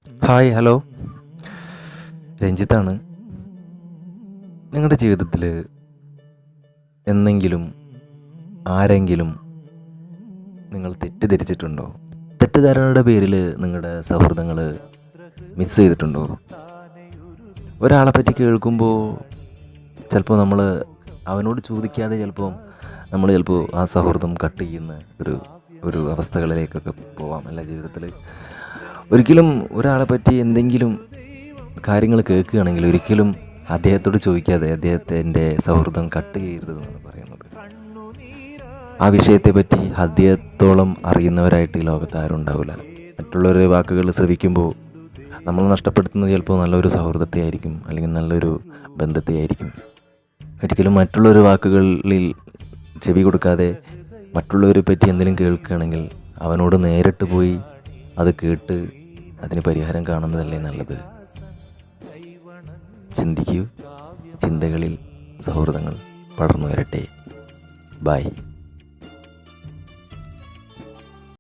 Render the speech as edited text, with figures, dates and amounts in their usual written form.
Hi hello, രഞ്ജിത്താണ്. നിങ്ങളുടെ ജീവിതത്തിൽ എന്നെങ്കിലും ആരെങ്കിലും നിങ്ങൾ തെറ്റിദ്ധരിച്ചിട്ടുണ്ടോ? തെറ്റിദ്ധാരണയുടെ പേരിൽ നിങ്ങളുടെ സൗഹൃദങ്ങൾ മിസ് ചെയ്തിട്ടുണ്ടോ? ഒരാളെ പറ്റി കേൾക്കുമ്പോൾ ചിലപ്പോൾ നമ്മൾ അവനോട് ചോദിക്കാതെ ചിലപ്പോൾ ആ സൗഹൃദം കട്ട് ചെയ്യുന്ന ഒരു അവസ്ഥകളിലേക്കൊക്കെ പോവാം അല്ല ജീവിതത്തിൽ. ഒരിക്കലും ഒരാളെ പറ്റി എന്തെങ്കിലും കാര്യങ്ങൾ കേൾക്കുകയാണെങ്കിൽ ഒരിക്കലും അദ്ദേഹത്തോട് ചോദിക്കാതെ അദ്ദേഹത്തിൻ്റെ സൗഹൃദം കട്ട് ചെയ്യരുതെന്നാണ് പറയുന്നത്. ആ വിഷയത്തെപ്പറ്റി അദ്ദേഹത്തോളം അറിയുന്നവരായിട്ട് ഈ ലോകത്ത് ആരും ഉണ്ടാവില്ല. മറ്റുള്ളവരുടെ വാക്കുകൾ ശ്രവിക്കുമ്പോൾ നമ്മൾ നഷ്ടപ്പെടുത്തുന്നത് ചിലപ്പോൾ നല്ലൊരു സൗഹൃദത്തെ ആയിരിക്കും, അല്ലെങ്കിൽ നല്ലൊരു ബന്ധത്തെ ആയിരിക്കും. ഒരിക്കലും മറ്റുള്ളൊരു വാക്കുകളിൽ ചെവി കൊടുക്കാതെ മറ്റുള്ളവരെ പറ്റി എന്തെങ്കിലും കേൾക്കുകയാണെങ്കിൽ അവനോട് നേരിട്ട് പോയി അത് കേട്ട് അതിന് പരിഹാരം കാണുന്നതല്ലേ നല്ലത്. ചിന്തിക്കൂ, ചിന്തകളിൽ സൗഹൃദങ്ങൾ പടർന്നു വരട്ടെ. ബായ്.